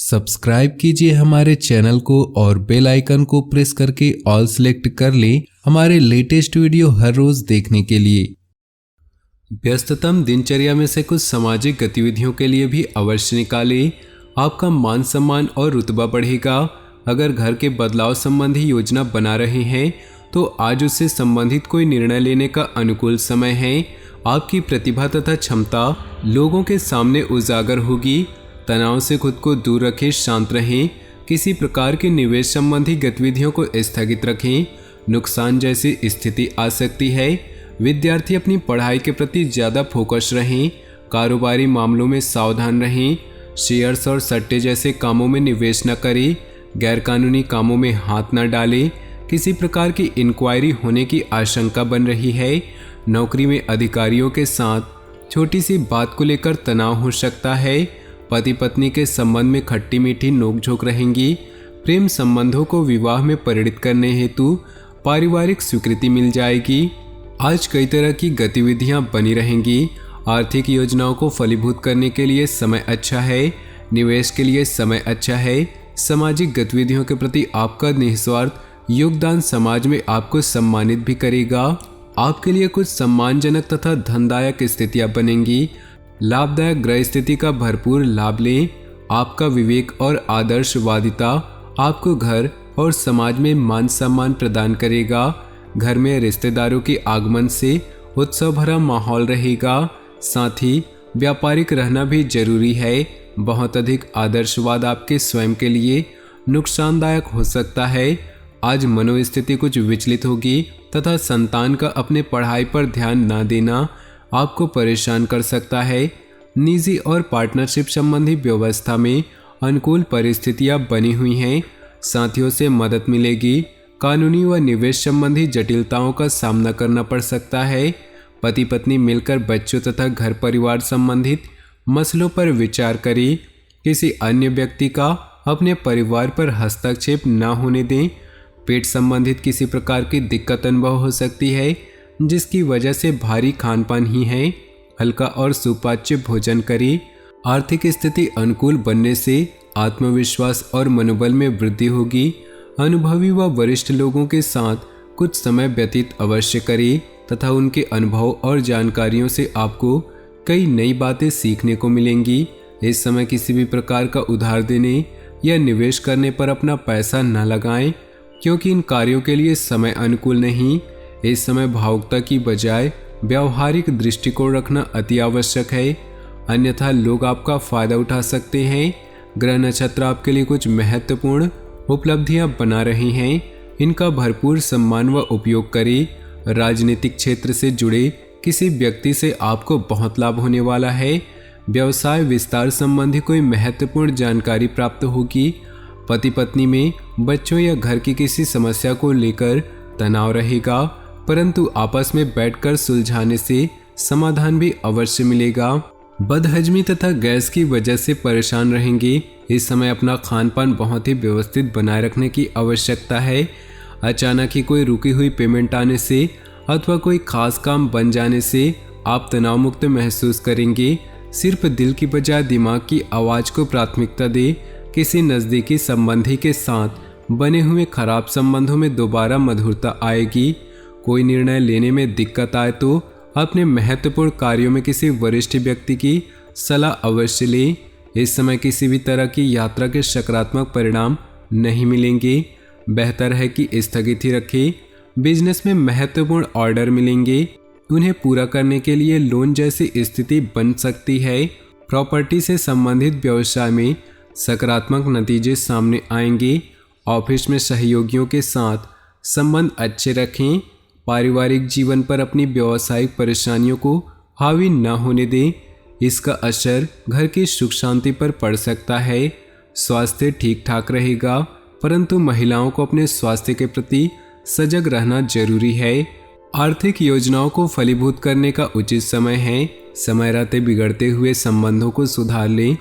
Subscribe कीजिए हमारे channel को और बेल आइकन को प्रेस करके ऑल सेलेक्ट कर लें हमारे लेटेस्ट वीडियो हर रोज देखने के लिए। व्यस्ततम दिनचर्या में से कुछ सामाजिक गतिविधियों के लिए भी अवश्य निकालें। आपका मान सम्मान और रुतबा बढ़ेगा। अगर घर के बदलाव संबंधी योजना बना रहे हैं तो आज उससे संबंधित कोई निर्णय लेने का अनुकूल समय है। आपकी प्रतिभा तथा क्षमता लोगों के सामने उजागर होगी। तनाव से खुद को दूर रखें, शांत रहें। किसी प्रकार के निवेश संबंधी गतिविधियों को स्थगित रखें, नुकसान जैसी स्थिति आ सकती है। विद्यार्थी अपनी पढ़ाई के प्रति ज़्यादा फोकस रहें। कारोबारी मामलों में सावधान रहें। शेयर्स और सट्टे जैसे कामों में निवेश न करें। गैरकानूनी कामों में हाथ न डालें। किसी प्रकार की इंक्वायरी होने की आशंका बन रही है। नौकरी में अधिकारियों के साथ छोटी सी बात को लेकर तनाव हो सकता है। पति पत्नी के संबंध में खट्टी मीठी नोकझोंक रहेंगी। प्रेम संबंधों को विवाह में परिणित करने हेतु पारिवारिक स्वीकृति मिल जाएगी। आज कई तरह की गतिविधियां बनी रहेंगी। आर्थिक योजनाओं को फलीभूत करने के लिए समय अच्छा है। निवेश के लिए समय अच्छा है। सामाजिक गतिविधियों के प्रति आपका निस्वार्थ योगदान समाज में आपको सम्मानित भी करेगा। आपके लिए कुछ सम्मानजनक तथा धनदायक स्थितियां बनेंगी। लाभदायक ग्रह स्थिति का भरपूर लाभ लें। आपका विवेक और आदर्शवादिता आपको घर और समाज में मान सम्मान प्रदान करेगा। घर में रिश्तेदारों के आगमन से उत्सव भरा माहौल रहेगा। साथ ही व्यापारिक रहना भी जरूरी है। बहुत अधिक आदर्शवाद आपके स्वयं के लिए नुकसानदायक हो सकता है। आज मनोस्थिति कुछ विचलित होगी तथा संतान का अपने पढ़ाई पर ध्यान न देना आपको परेशान कर सकता है। निजी और पार्टनरशिप संबंधी व्यवस्था में अनुकूल परिस्थितियां बनी हुई हैं। साथियों से मदद मिलेगी। कानूनी व निवेश संबंधी जटिलताओं का सामना करना पड़ सकता है। पति पत्नी मिलकर बच्चों तथा घर परिवार संबंधित मसलों पर विचार करें। किसी अन्य व्यक्ति का अपने परिवार पर हस्तक्षेप न होने दें। पेट संबंधित किसी प्रकार की दिक्कत अनुभव हो सकती है जिसकी वजह से भारी खानपान ही है। हल्का और सुपाच्य भोजन करें। आर्थिक स्थिति अनुकूल बनने से आत्मविश्वास और मनोबल में वृद्धि होगी। अनुभवी व वरिष्ठ लोगों के साथ कुछ समय व्यतीत अवश्य करें तथा उनके अनुभव और जानकारियों से आपको कई नई बातें सीखने को मिलेंगी। इस समय किसी भी प्रकार का उधार देने या निवेश करने पर अपना पैसा न लगाएं, क्योंकि इन कार्यों के लिए समय अनुकूल नहीं। इस समय भावुकता की बजाय व्यावहारिक दृष्टिकोण रखना अति आवश्यक है, अन्यथा लोग आपका फायदा उठा सकते हैं। ग्रह नक्षत्र आपके लिए कुछ महत्वपूर्ण उपलब्धियां बना रहे हैं। इनका भरपूर सम्मान व उपयोग करें। राजनीतिक क्षेत्र से जुड़े किसी व्यक्ति से आपको बहुत लाभ होने वाला है। व्यवसाय विस्तार संबंधी कोई महत्वपूर्ण जानकारी प्राप्त होगी। पति पत्नी में बच्चों या घर की किसी समस्या को लेकर तनाव रहेगा, परंतु आपस में बैठकर सुलझाने से समाधान भी अवश्य मिलेगा। बदहजमी तथा गैस की वजह से परेशान रहेंगे। इस समय अपना खान पान बहुत ही व्यवस्थित बनाए रखने की आवश्यकता है। अचानक ही कोई रुकी हुई पेमेंट आने से अथवा कोई खास काम बन जाने से आप तनाव मुक्त महसूस करेंगे। सिर्फ दिल की बजाय दिमाग की आवाज़ को प्राथमिकता दें। किसी नज़दीकी संबंधी के साथ बने हुए खराब संबंधों में दोबारा मधुरता आएगी। कोई निर्णय लेने में दिक्कत आए तो अपने महत्वपूर्ण कार्यों में किसी वरिष्ठ व्यक्ति की सलाह अवश्य लें। इस समय किसी भी तरह की यात्रा के सकारात्मक परिणाम नहीं मिलेंगे। बेहतर है कि स्थगित ही रखें। बिजनेस में महत्वपूर्ण ऑर्डर मिलेंगे। उन्हें पूरा करने के लिए लोन जैसी स्थिति बन सकती है। प्रॉपर्टी से संबंधित व्यवसाय में सकारात्मक नतीजे सामने आएंगे। ऑफिस में सहयोगियों के साथ संबंध अच्छे रखें। पारिवारिक जीवन पर अपनी व्यावसायिक परेशानियों को हावी न होने दें। इसका असर घर की सुख शांति पर पड़ सकता है। स्वास्थ्य ठीक ठाक रहेगा, परंतु महिलाओं को अपने स्वास्थ्य के प्रति सजग रहना जरूरी है। आर्थिक योजनाओं को फलीभूत करने का उचित समय है। समय रहते बिगड़ते हुए संबंधों को सुधार लें।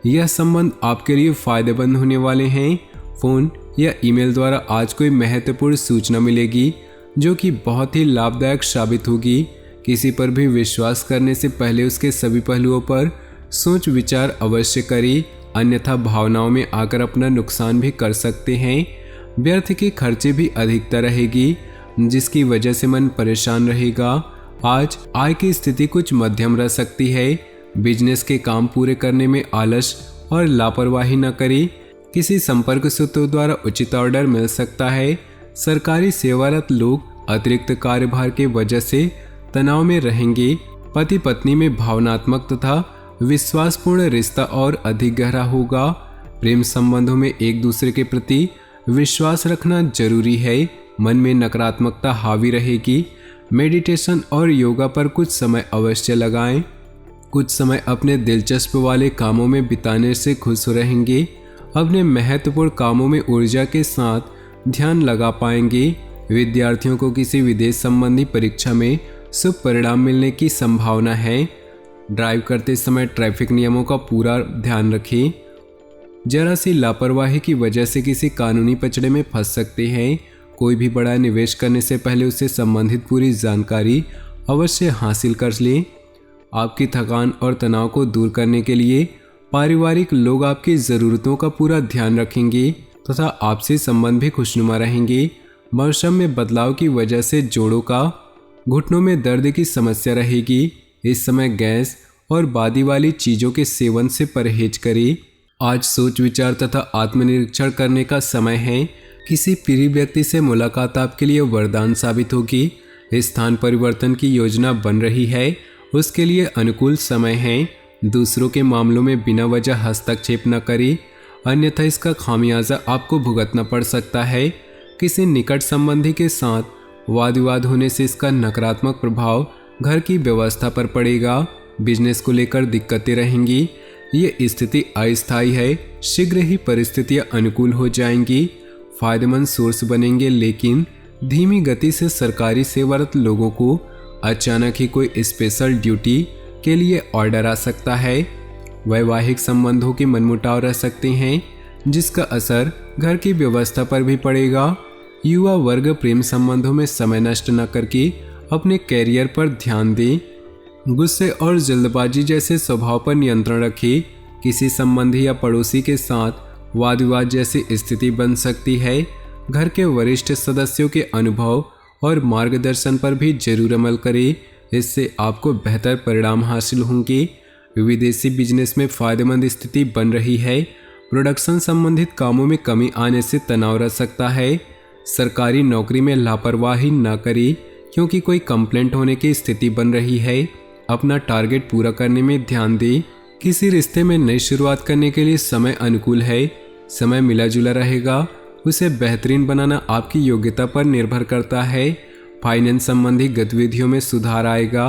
यह संबंध आपके लिए फायदेमंद होने वाले हैं। फोन या ईमेल द्वारा आज कोई महत्वपूर्ण सूचना मिलेगी जो कि बहुत ही लाभदायक साबित होगी। किसी पर भी विश्वास करने से पहले उसके सभी पहलुओं पर सोच विचार अवश्य करें। अन्यथा भावनाओं में आकर अपना नुकसान भी कर सकते हैं। व्यर्थ के खर्चे भी अधिकता रहेगी, जिसकी वजह से मन परेशान रहेगा। आज आय की स्थिति कुछ मध्यम रह सकती है। बिजनेस के काम पूरे करने में आलस और लापरवाही न करें। किसी संपर्क सूत्रों द्वारा उचित ऑर्डर मिल सकता है। सरकारी सेवारत लोग अतिरिक्त कार्यभार की वजह से तनाव में रहेंगे। पति पत्नी में भावनात्मक तथा विश्वासपूर्ण रिश्ता और अधिक गहरा होगा। प्रेम संबंधों में एक दूसरे के प्रति विश्वास रखना जरूरी है। मन में नकारात्मकता हावी रहेगी। मेडिटेशन और योगा पर कुछ समय अवश्य लगाएं। कुछ समय अपने दिलचस्प वाले कामों में बिताने से खुश रहेंगे। अपने महत्वपूर्ण कामों में ऊर्जा के साथ ध्यान लगा पाएंगे। विद्यार्थियों को किसी विदेश संबंधी परीक्षा में शुभ परिणाम मिलने की संभावना है। ड्राइव करते समय ट्रैफिक नियमों का पूरा ध्यान रखें। जरा सी लापरवाही की वजह से किसी कानूनी पचड़े में फंस सकते हैं। कोई भी बड़ा निवेश करने से पहले उससे संबंधित पूरी जानकारी अवश्य हासिल कर लें। आपकी थकान और तनाव को दूर करने के लिए पारिवारिक लोग आपकी ज़रूरतों का पूरा ध्यान रखेंगे तथा आपसी संबंध भी खुशनुमा रहेंगे। मौसम में बदलाव की वजह से जोड़ों का घुटनों में दर्द की समस्या रहेगी। इस समय गैस और बादी वाली चीज़ों के सेवन से परहेज करें। आज सोच विचार तथा आत्मनिरीक्षण करने का समय है। किसी प्रिय व्यक्ति से मुलाकात आपके लिए वरदान साबित होगी। स्थान परिवर्तन की योजना बन रही है, उसके लिए अनुकूल समय है। दूसरों के मामलों में बिना वजह हस्तक्षेप न करें, अन्यथा इसका खामियाजा आपको भुगतना पड़ सकता है। किसी निकट संबंधी के साथ वाद विवाद होने से इसका नकारात्मक प्रभाव घर की व्यवस्था पर पड़ेगा। बिजनेस को लेकर दिक्कतें रहेंगी। ये स्थिति अस्थायी है। शीघ्र ही परिस्थितियां अनुकूल हो जाएंगी। फायदेमंद सोर्स बनेंगे, लेकिन धीमी गति से सरकारी सेवारत लोगों को अचानक ही कोई स्पेशल ड्यूटी के लिए ऑर्डर आ सकता है। वैवाहिक संबंधों के मनमुटाव रह सकते हैं, जिसका असर घर की व्यवस्था पर भी पड़ेगा। युवा वर्ग प्रेम संबंधों में समय नष्ट न करके अपने कैरियर पर ध्यान दें। गुस्से और जल्दबाजी जैसे स्वभाव पर नियंत्रण रखें। किसी संबंधी या पड़ोसी के साथ वाद विवाद जैसी स्थिति बन सकती है। घर के वरिष्ठ सदस्यों के अनुभव और मार्गदर्शन पर भी जरूर अमल करें, इससे आपको बेहतर परिणाम हासिल होंगे। विदेशी बिजनेस में फायदेमंद स्थिति बन रही है। प्रोडक्शन संबंधित कामों में कमी आने से तनाव रह सकता है। सरकारी नौकरी में लापरवाही न करें, क्योंकि कोई कंप्लेंट होने की स्थिति बन रही है। अपना टारगेट पूरा करने में ध्यान दें। किसी रिश्ते में नई शुरुआत करने के लिए समय अनुकूल है। समय मिला जुला रहेगा। उसे बेहतरीन बनाना आपकी योग्यता पर निर्भर करता है। फाइनेंस संबंधी गतिविधियों में सुधार आएगा।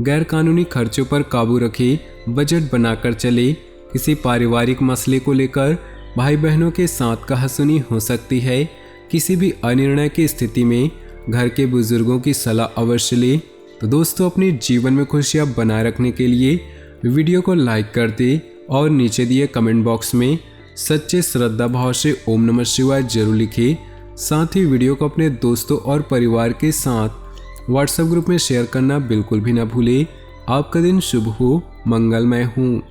गैर कानूनी खर्चों पर काबू रखें। बजट बनाकर चले। किसी पारिवारिक मसले को लेकर भाई बहनों के साथ कहासुनी हो सकती है। किसी भी अनिर्णय की स्थिति में घर के बुजुर्गों की सलाह अवश्य लें। तो दोस्तों, अपने जीवन में खुशियां बनाए रखने के लिए वीडियो को लाइक कर दें और नीचे दिए कमेंट बॉक्स में सच्चे श्रद्धा भाव से ओम नमः शिवाय जरूर लिखें। साथ ही वीडियो को अपने दोस्तों और परिवार के साथ व्हाट्सएप ग्रुप में शेयर करना बिल्कुल भी ना भूलें। आपका दिन शुभ हो, मंगलमय हो।